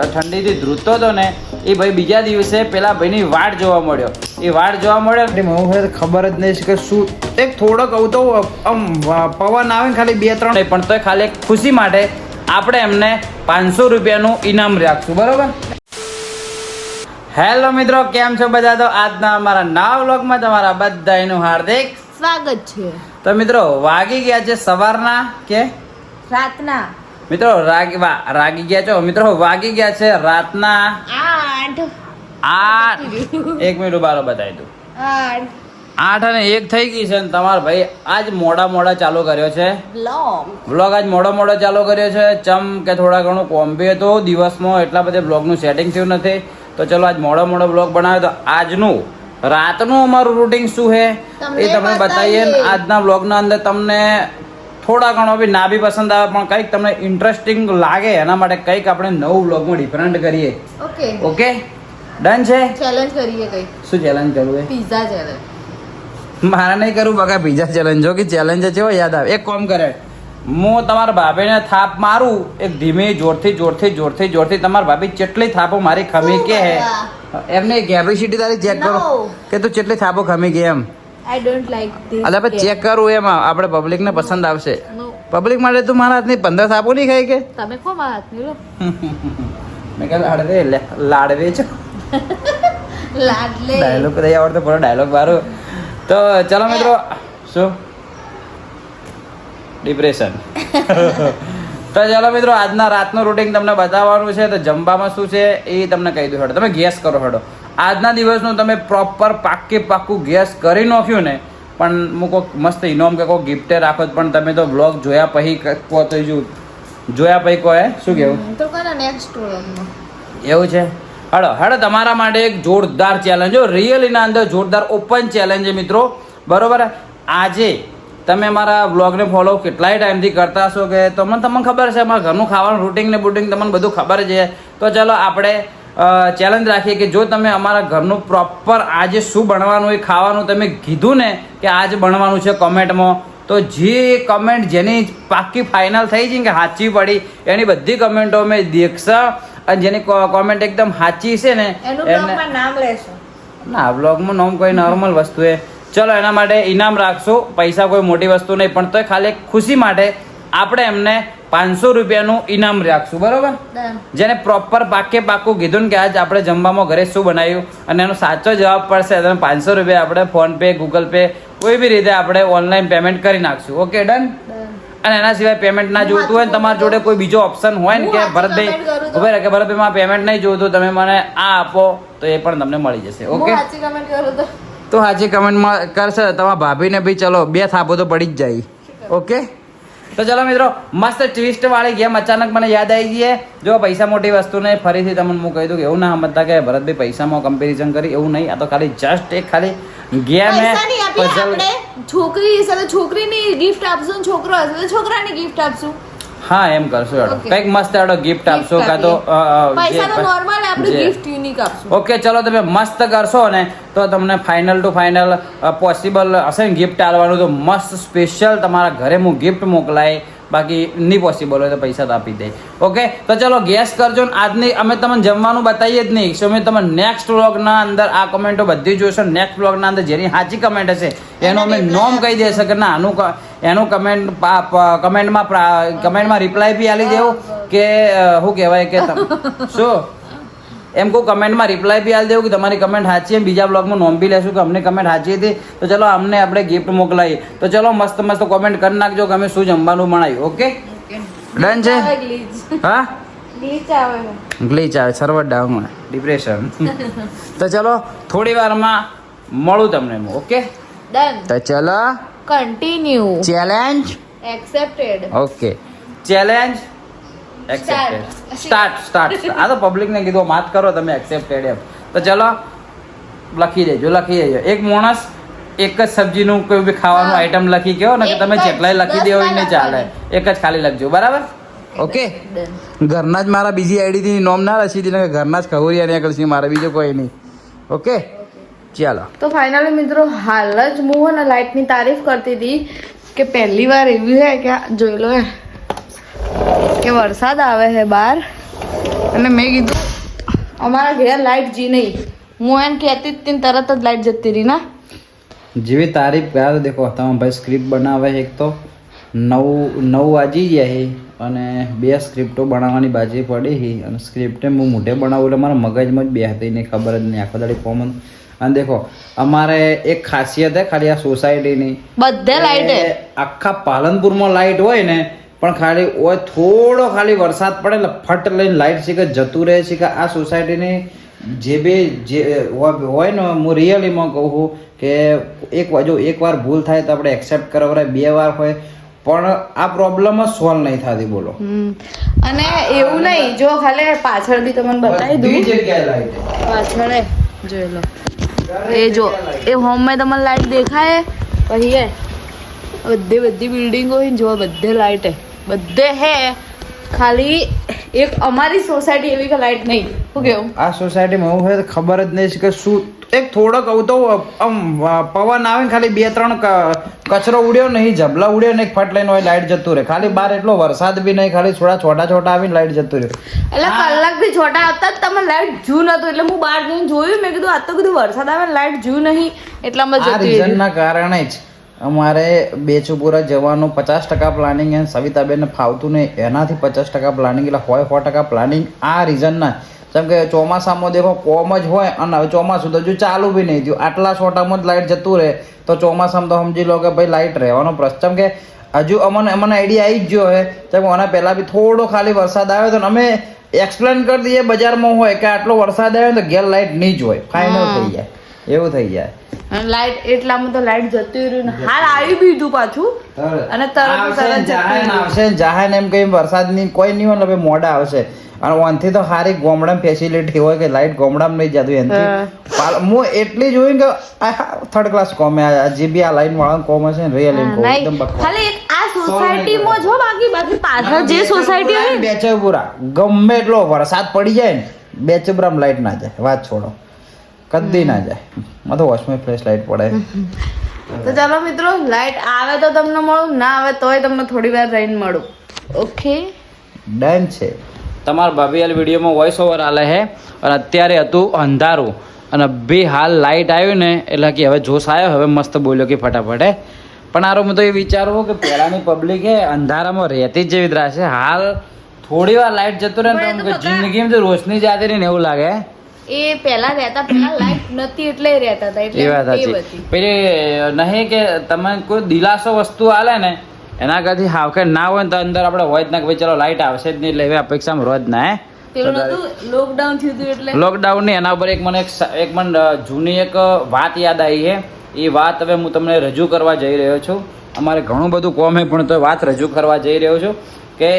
ઠંડીથી ધ્રુજતો હતો ને એ ભાઈ બીજા દિવસે પેલા ભાઈની વાટ જોવા મળ્યો. એ વાટ જોવા મળ્યો એટલે મને ખબર જ નહીં કે શું એક થોડોક આવું તો આમ પવન આવે ને ખાલી 2-3 નહીં, પણ તો ખાલી એક ખુશી માટે આપણે એમને 500 રૂપિયાનું ઇનામ રાખશું. બરોબર. હેલો મિત્રો, કેમ છો બધા? તો આજના અમારા નવા વ્લોગમાં તમારા બધાનું હાર્દિક સ્વાગત છે. તો મિત્રો વાગી ગયા છે સવારના કે રાતના મિત્રો રાગી ગયા છો મિત્રો, વાગી ગયા છે રાતના 8. 1 મિનિટ બારો બતાવી દઉં. 8 અને 1 થઈ ગઈ છે ને તમારા ભાઈ આજ મોડા ચાલુ કર્યો છે વ્લોગ. આજ મોડો ચાલુ કર્યો છે ચમ કે થોડા ઘણું કોમ્બી હતો દિવસમાં, એટલા બધા બ્લોગનું સેટિંગ થયું નથી. તો ચલો આજ મોડો બ્લોગ બનાવ્યો. તો આજનું રાતનું અમારું રૂટિન શું છે એ તમને બતાવીએ. આજના બ્લોગના અંદર તમને થોડા ઘણો બી ના બી પસંદ આવે પણ કંઈક તમને ઇન્ટરેસ્ટિંગ લાગે એના માટે કંઈક આપણે નવું બ્લોગમાં ડિફરન્ટ કરીએ. ઓકે ડન છે. ચેલેન્જ કરીએ કઈ. શું ચેલેન્જ કરવું? Pizza challenge. મારે નહીં કરવું બગા પિઝા ચેલેન્જ. જો કે ચેલેન્જ છે યાદ આવે. એક કામ કરે, હું તમારા ભાભીને થાપ મારું એક ધીમી જોરથી તમારા ભાભી કેટલી થાપો મારી ખમી કે હે એમને કેપેસિટી તારી ચેક કરો કે તું કેટલી થાપો ખમી કે એમ. I don't like this. અલે આપણે ચેક કરું એમ આપણે પબ્લિકને પસંદ આવશે. પબ્લિક માટે તું મારા હાથની 15 થાપો નહીં ખાઈ કે તમે કો મારા હાથની લો. મેં કહે લાડવે છો લાડલે ડાયલોગ કરી આવડતો પૂરો ડાયલોગ મારો. તો ચલો મિત્રો, શું ડિપ્રેશન. તો ચાલો મિત્રો આજના રાતનું રૂટિન તમને બતાવવાનું છે. તો જમવામાં શું છે એ તમને કહી દઉં. હેડો તમે ગેસ કરો. હેડો આજના દિવસનું તમે પ્રોપર પાક્કું ગેસ કરી નાખ્યું ને, પણ હું કોઈક મસ્ત ઇનામ કે કોઈ ગિફ્ટે રાખો પણ તમે તો બ્લોગ જોયા પછી કહો તો જોયા પછી કહો શું કેવું તો કોના નેક્સ્ટ વ્લોગમાં એવું છે. હેડો તમારા માટે એક જોરદાર ચેલેન્જ, રિયલીના અંદર જોરદાર ઓપન ચેલેન્જ છે મિત્રો. બરોબર. આજે તમે મારા બ્લોગને ફોલો કેટલાય ટાઈમથી કરતા હશો કે તમને ખબર છે અમારા ઘરનું ખાવાનું રૂટિન ને બુટિંગ તમને બધું ખબર છે. તો ચાલો આપણે ચેલેન્જ રાખીએ કે જો તમે અમારા ઘરનું પ્રોપર આજે શું બનવાનું એ ખાવાનું તમે કીધું ને કે આજ બનવાનું છે કોમેન્ટમાં, તો જે કમેન્ટ જેની પાક્કી ફાઇનલ થઈ છે કે સાચી પડી એની બધી કમેન્ટો અમે દેખશે અને જેની કોમેન્ટ એકદમ સાચી છે ને એનું નામ લેશો. ના, બ્લોગમાં નામ કોઈ નોર્મલ વસ્તુ છે. ચલો એના માટે ઇનામ રાખશું. પૈસા કોઈ મોટી વસ્તુ નહીં, પણ તોય ખાલી ખુશી માટે આપણે એમને 500 રૂપિયાનું ઇનામ રાખશું. બરોબર. જેને પ્રોપર પાક્કું કીધું ને કે આજ આપણે જમવામાં ઘરે શું બનાવ્યું અને એનો સાચો જવાબ પડશે તો 500 રૂપિયા આપણે ફોન પે ગૂગલ પે કોઈ બી રીતે આપણે ઓનલાઈન પેમેન્ટ કરી નાખશું. Okay done. અને એના સિવાય પેમેન્ટ ના જોઈતું હોય ને તમારી જોડે કોઈ બીજો ઓપ્શન હોય ને કે ભરતભાઈ ઉભે રહે કે ભરતભાઈ માં પેમેન્ટ નહીં જોઈતું, તમે મને આ આપો તો એ પણ તમને મળી જશે. ઓકે. તો સાચી કમેન્ટમાં કરશે તમારા ભાભીને બી ચલો 2 થાપો તો પડી જ જાય. ઓકે. તો ચલો મિત્રો મસ્ત ટ્વિસ્ટ વાળી ગેમ અચાનક મને યાદ આવી ગઈ. જો પૈસા મોટી વસ્તુ નહીં, ફરીથી તમને હું કહી દઉં કે એવું ના સમજતા કે ભરતભાઈ પૈસામાં કમ્પેરિઝન કરી એવું નહીં. આ તો ખાલી જસ્ટ એક ખાલી ગેમ હે. છોકરી સાથે છોકરીની ગિફ્ટ આપશું, છોકરો હશે તો છોકરાની ગિફ્ટ આપશું. હા એમ કરશું. હેડો કંઈક મસ્ત હેડો ગિફ્ટ આપશો કાં તો પૈસા તો નોર્મલ આપણે ગિફ્ટ યુનિક આપશું. ઓકે ચલો તમે મસ્ત કરશો ને તો તમને ફાઇનલ ટુ ફાઇનલ પોસિબલ હશે ને ગિફ્ટ આપવાનું તો મસ્ત સ્પેશિયલ તમારા ઘરે હું ગિફ્ટ મોકલાય. બાકી નહીં પોસિબલ હોય તો પૈસા તો આપી દે. ઓકે. તો ચલો ગેસ કરજો ને આજની અમે તમને જમવાનું બતાવીએ જ નહીં. અમે તમે નેક્સ્ટ વ્લોગના અંદર આ કમેન્ટો બધી જોશો. નેક્સ્ટ વ્લોગના અંદર જેની સાચી કમેન્ટ હશે એનો અમે નોમ કહી દેશે કે ના એનું કમેન્ટમાં રિપ્લાય બી આલી દેવું કે શું કહેવાય કે શું એમ કહું કમેન્ટમાં રિપ્લાય બી આલી દેવું કે તમારી કમેન્ટ સાચી. બીજા બ્લોગમાં નોમ બી લેશું કે અમને કમેન્ટ સાચી હતી તો ચલો અમને આપણે ગિફ્ટ મોકલાવીએ. તો ચલો મસ્ત કોમેન્ટ કરી નાખજો કે અમે શું જમવાનું બનાવ્યું. ઓકે ડન છે. હા ગ્લિચ આવે સર્વર ડાઉન ડિપ્રેશન. તો ચલો થોડી વારમાં મળું તમને. Okay done. તો ચલો continue. Challenge accepted. Okay challenge accepted. Start. આ તો પબ્લિકને કીધું માત કરો તમે એક્સેપ્ટેડ એમ. તો ચલો લખી દેજો. એક માણસ એક જ સબ્જીનું કોઈ બી ખાવાનું આઈટમ લખી ગયો ને કે તમે જેટલાય લખી દેવો એ નહીં ચાલે. એક જ ખાલી લખજો. બરાબર. ઓકે. ઘરના જ મારા બીજી આઈડીથી નોમ ના લખી દીધું કે ઘરના જ ખવરિયા ને કરશે મારે બીજો કોઈ નહીં. ઓકે ચાલો. તો ફાઇનલી મિત્રો હાલ જ હું ને લાઇટની તારીફ કરતી હતી કે પહેલી વાર એવી છે કે જોઈ લો કે વરસાદ આવે છે બહાર અને મેં કીધું અમારા ઘેર લાઈટ જી નહીં, હું એમ કહેતી જ હતી ને તરત જ લાઈટ જતી રહી ના. જેવી તારીફ કર્યા તો દેખો તમે ભાઈ સ્ક્રિપ્ટ બનાવે એક તો 9 વાગી ગયા છે અને 2 સ્ક્રિપ્ટો બનાવવાની બાજી પડી છે અને સ્ક્રિપ્ટે હું મોઢે બનાવું એટલે મારા મગજમાં જ બે હતી નહીં, ખબર જ નહીં આખો દાડી કોમન. અને દેખો અમારે એક ખાસિયત છે ખાલી આ સોસાયટીની, બધે લાઈટ હે. આખા પાલનપુરમાં લાઈટ હોય ને પણ ખાલી હોય થોડો ખાલી વરસાદ પડે એટલે ફટ લઈને લાઈટ છે કે જતું રહે છે. કે આ સોસાયટીની જે હોય ને હું રિયલીમાં કહું છું કે એકવાર ભૂલ થાય તો આપણે એક્સેપ્ટ કરવાય, 2 વાર હોય પણ આ પ્રોબ્લેમ જ સોલ્વ નહીં થતી. બોલો. અને એવું નહીં, જો ખાલી પાછળ બી તમને બતાવી દઉં, જગ્યાએ લાઈટ પાછળ જોઈ લો, એ જો એ હોમમાં તમને લાઈટ દેખાય, પછી એ બધી બિલ્ડિંગો હોય ને જો બધે લાઈટ હે, બધે હે. ખાલી એક અમારી સોસાયટી એવી કે લાઈટ નહીં. શું કેવું આ સોસાયટીમાં એવું હોય તો ખબર જ નહીં કે શું એક થોડોક કહું તો આમ પવન આવે ને ખાલી 2-3 કચરો ઉડ્યો નહીં, જબલા ઉડ્યો નહીં, ફટ લઈને હોય લાઈટ જતું રહે. ખાલી બહાર એટલો વરસાદ બી નહીં, ખાલી થોડા છોટા આવીને લાઈટ જતું રહ્યું. એટલે કલાક બી છોટા આવતા જ તમે લાઈટ જુ નતું, એટલે હું બહાર જઈને જોયું, મેં કીધું આ તો કીધું વરસાદ આવે લાઈટ જુ નહીં, એટલામાં આ રીઝનના કારણે જ અમારે બેચુપુરા જવાનું 50% પ્લાનિંગ અને સવિતાબેનને ફાવતું નહીં, એનાથી 50% પ્લાનિંગ, એટલે હોય 100% પ્લાનિંગ આ રીઝનના. જેમ કે ચોમાસામાં દેખો કોમ જ હોય અને હવે ચોમાસું તો હજુ ચાલુ બી નહીં થયું, આટલા છોટામાં જ લાઈટ જતું રહે તો ચોમાસામાં તો સમજી લો કે ભાઈ લાઈટ રહેવાનો પ્રશ્ન. જેમ કે હજુ અમને આઈડિયા આવી જ ગયો હોય જેમ આના પહેલાં બી થોડો ખાલી વરસાદ આવ્યો તો અમે એક્સપ્લેન કરી દઈએ બજારમાં હોય કે આટલો વરસાદ આવ્યો તો ઘેર લાઈટ નહીં જ હોય, ફાઇનલ થઈ જાય, એવું થઈ જાય. લાઈટ એટલામાં તો લાઈટ જતી રહ્યું, હાલ આવી બી હતું પાછું અને તરત આવશે જાહે ને એમ કઈ વરસાદની કોઈ નહીં હોય એટલે મોડા આવશે. અને ઓનથી તો સારી ગામડામાં ફેસિલિટી હોય કે લાઈટ ગામડામાં નહીં જતું એનાથી. હું એટલી જોયું કે થર્ડ ક્લાસ કોમ જે બી આ લાઈન વાળા કોમ હશે ને રિયલ એકદમ ખાલી આ સોસાયટીમાં જો બાકી પાછળ જે સોસાયટી હોય બેચેપુરા ગમે એટલો વરસાદ પડી જાય ને બેચેપુરામાં લાઈટ ના જાય, વાત છોડો, કદી ના જાય. માં તો વોશમાં ફ્રેશ લાઈટ પડે. તો ચાલો મિત્રો, લાઈટ આવે તો તમને મળું, ના આવે તોય તમને થોડી વાર રહીને મળું. ઓકે ડન છે. તમારા ભાભી વિડીયોમાં વોઇસ ઓવર આલે છે અને અત્યારે હતું અંધારું અને બી હાલ લાઇટ આવ્યું ને એટલે કે હવે જોશ આવ્યો, હવે મસ્ત બોલ્યો કે ફટાફટે. પણ આરો હું તો એ વિચારું કે પહેલાંની પબ્લિક એ અંધારામાં રહેતી જ જેવી દ્રાસે. હાલ થોડી વાર લાઇટ જતું રહે ને તો જિંદગીમાં તો રોશની જાતી રહી ને એવું લાગે. એ પહેલા લાઈટ નથી એટલે રહેતા હતા, એટલે એ વાત સાચી. પેલી નહીં કે તમે કોઈ દિલાસો વસ્તુ આલે ને એના કરતી હાવ કે ના હોય ને તો અંદર આપણે હોય જ ના કે ભાઈ ચલો લાઈટ આવશે જ નહીં એટલે હવે અપેક્ષામાં રોજ ના. લોકડાઉન થયું હતું એટલે લોકડાઉન ની એના ઉપર એક મને જૂની એક વાત યાદ આવી છે. એ વાત હવે હું તમને રજૂ કરવા જઈ રહ્યો છું. અમારે ઘણું બધું કોમ છે પણ તો વાત રજૂ કરવા જઈ રહ્યો છું કે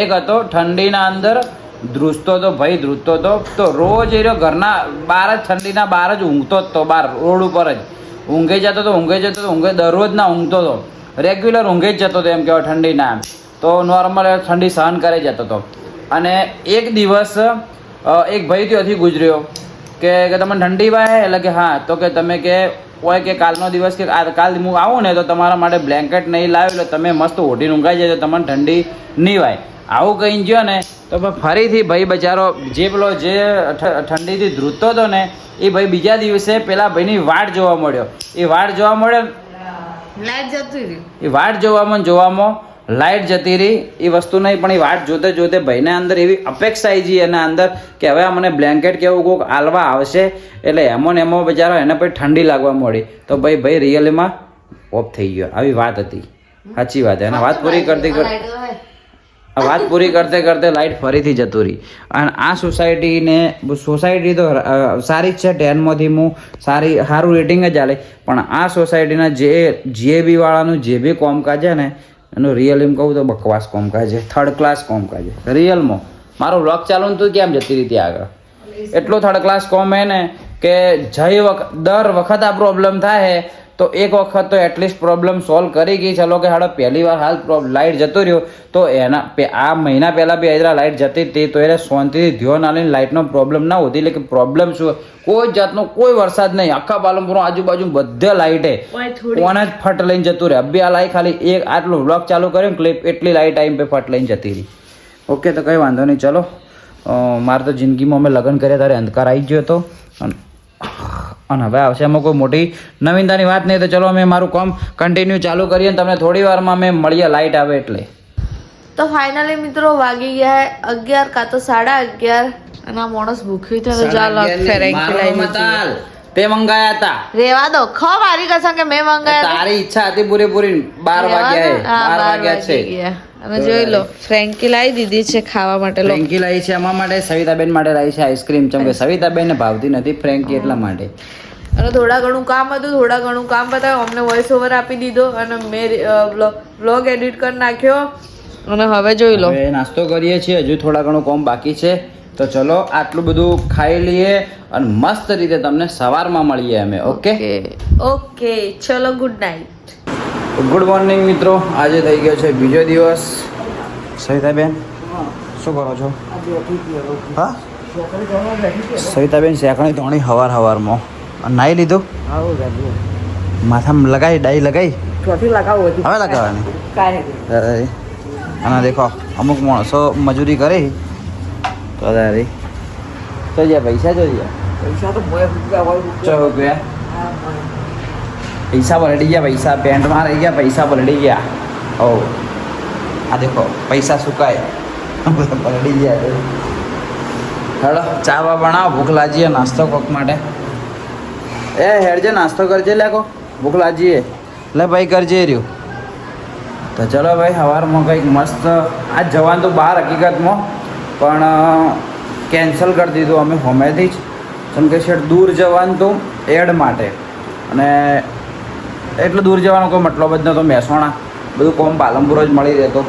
એક હતો ઠંડીના અંદર ધ્રુજતો હતો તો રોજ એ રહ્યો ઘરના બહાર જ ઠંડીના બહાર જ ઊંઘતો જ તો, બહાર રોડ ઉપર જ ઊંઘે જતો હતો દરરોજ ના ઊંઘતો હતો, રેગ્યુલર ઊંઘે જ જતો હતો એમ કહેવાય ઠંડીના. તો નોર્મલ ઠંડી સહન કરી જતો હતો. અને એક દિવસ એક ભાઈ ત્યાંથી ગુજર્યો કે તમને ઠંડી વાય એટલે કે હા, તો કે તમે કે હોય કે કાલનો દિવસ કે કાલ હું આવું ને તો તમારા માટે બ્લેન્કેટ નહીં લાવ્યું એટલે તમે મસ્ત ઓઢીને ઊંઘાઈ જાય તો તમને ઠંડી નહીં વાય. આવું કહીને ગયો ને તો ફરીથી ભાઈ બચારો જે ઠંડીથી ધ્રુજતો હતો ને એ ભાઈ બીજા દિવસે પેલા ભાઈની વાટ જોવા મળ્યો. એ વાટ જોવામાં લાઈટ જતી રહી. એ વસ્તુ નહીં પણ એ વાટ જોતે ભાઈને અંદર એવી અપેક્ષા આવી ગઈ એના અંદર કે હવે મને બ્લેન્કેટ કે એવું કોઈક આલવા આવશે એટલે એમો બચારો એને પછી ઠંડી લાગવા મળી. તો ભાઈ રિયલીમાં ઓફ થઈ ગયો. આવી વાત હતી, સાચી વાત. એને વાત પૂરી કરતે લાઈટ ફરીથી જતું રહી. અને આ સોસાયટી તો સારી જ છે, 10માંથી હું સારું રેટિંગ જ આલે. પણ આ સોસાયટીના જે બી વાળાનું જે બી કોમકાજ છે ને એનું રિયલ કહું તો બકવાસ કોમકાજ છે, થર્ડ ક્લાસ કોમકાજ છે રિયલમાં. મારો વ્લોગ ચાલુ ને તું કેમ જતી રીતે આગળ એટલો થર્ડ ક્લાસ કોમ હે ને કે દર વખત આ પ્રોબ્લેમ થાય તો એક વખત તો એટલીસ્ટ પ્રોબ્લેમ સોલ્વ કરી ગઈ. ચલો કે હાડો પહેલી વાર હાલ લાઇટ જતો રહ્યો તો એના આ મહિના પહેલાં બી હૈદરા લાઇટ જતી હતી તો એને શાંતિથી ધ્યાન આવીને લાઇટનો પ્રોબ્લેમ ના હોતી. એટલે કે પ્રોબ્લેમ શું, કોઈ જાતનો કોઈ વરસાદ નહીં, આખા પાલનપુર આજુબાજુ બધે લાઇટે કોને જ ફટ લઈને જતું રહે. બે આ લાઈટ ખાલી એક આટલું વ્લોગ ચાલુ કર્યો ને ક્લિપ એટલી લાઇટ ટાઈમ પે ફટ લઈને જતી રહી. ઓકે તો કંઈ વાંધો નહીં, ચલો. મારે તો જિંદગીમાં અમે લગ્ન કર્યા ત્યારે અંધકાર આવી ગયો હતો અને હવે આવશે એમાં કોઈ મોટી નવીનતાની વાત નહીં. તો ચલો અમે મારું કામ કન્ટિન્યુ ચાલુ કરીએ અને તમને થોડી વારમાં અમે મળીએ લાઇટ આવે એટલે. તો ફાઇનલી મિત્રો વાગી ગયા 11 કાં તો 11:30 અને આ માણસ ભૂખ્યું છે તો ચાલો ફેરેન્કી લઈ લીધી. તે મંગાયા હતા, રેવા દો ખો મારી કસમ કે મેં મંગાયા તારી ઈચ્છા હતી પૂરેપૂરી. 12 વાગ્યા છે અને જોઈ લો ફ્રેન્કી લાવી દીધી છે ખાવા માટે. લો ફ્રેન્કી લાવી છે એમાં માટે, સવિતાબેન માટે લાવી છે આઈસ્ક્રીમ. ચમ કે સવિતાબેન ને ભાવતી નથી ફ્રેન્કી એટલા માટે. અને થોડા ઘણું કામ હતું, થોડા ઘણું કામ પતાવ્યું, અમને વોઇસ ઓવર આપી દીધો અને મેં બ્લોગ એડિટ કરી નાખ્યો અને હવે જોઈ લો હવે નાસ્તો કરીએ છીએ. હજુ થોડા ઘણું કામ બાકી છે. તો ચલો આટલું બધું ખાઈ લઈએ અને મસ્ત રીતે તમને સવારમાં મળીએ અમે. ઓકે ઓકે ચલો ગુડ નાઇટ. ગુડ મોર્નિંગ મિત્રો. આજે થઈ ગયો છે બીજો દિવસ. સવિતાબેન શું કરો છો? હા સવિતાબેન શેકણી ધોણી હવારમાં નાહી લીધું, માથામાં લગાવી ડાઈ લગાવી હવે લગાવવાની. અને દેખો અમુક માણસો મજૂરી કરી તો તારી તો જ્યાં પૈસા જોઈએ પૈસા પલટી ગયા, પૈસા પેન્ટમાં રહી ગયા, પૈસા પલટી ગયા. ઓ આ દેખો પૈસા સુકાય પલટી ગયા. હેડો ચા બા બનાવો, ભૂખ લાગીએ. નાસ્તો કોક માટે એ હેડજે નાસ્તો કરજે લે કો, ભૂખ લાગીએ લે ભાઈ કરજે રહ્યું. તો ચલો ભાઈ સવારમાં કંઈક મસ્ત. આજ જવાનું તો બહાર હકીકતમાં પણ કેન્સલ કરી દીધું અમે હોમેથી જ. કેમ કે શેઠ દૂર જવાનું તો એડ માટે અને એટલું દૂર જવાનો કોઈ મતલબ જ નહોતો. મહેસાણા બધું કોમ પાલનપુર જ મળી રહેતો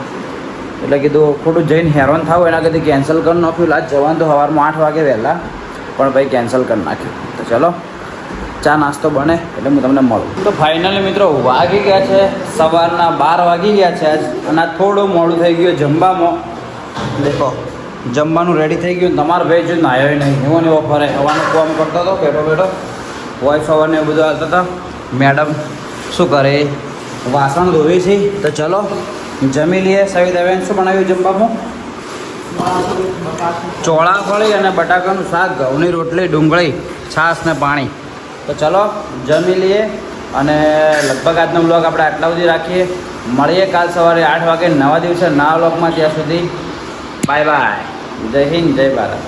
એટલે કીધું ખોટું જઈને હેરાન થાવ એના કરતી કેન્સલ કરી નાખ્યું. આજ જવાનું તો સવારમાં 8 વાગે વહેલા પણ ભાઈ કેન્સલ કરી નાખ્યું. તો ચલો ચા નાસ્તો બને એટલે હું તમને મળું. તો ફાઇનલી મિત્રો વાગી ગયા છે સવારના 12 વાગી ગયા છે આજ. અને આ થોડું મોડું થઈ ગયું જમવામાં. દેખો જમવાનું રેડી થઈ ગયું. તમારો ભાઈ જો નાયો નહીં, એવો ને એવો ફરે. હવાનું કામ કરતો હતો બેઠો વોઇસ ઓવર ને એવું બધું હાલતા હતા. મેડમ શું કરે વાસણ ધોવી છે. તો ચલો જમી લઈએ. સવિતાબેન શું બનાવ્યું જમવામાં? ચોળાફળી અને બટાકાનું શાક, ઘઉંની રોટલી, ડુંગળી, છાશ ને પાણી. તો ચલો જમી લઈએ અને લગભગ આજનો બ્લોગ આપણે આટલા સુધી રાખીએ. મળીએ કાલ સવારે 8 વાગે નવા દિવસે નવા બ્લોગમાં. ત્યાં સુધી બાય બાય. જય હિન્દ, જય ભારત.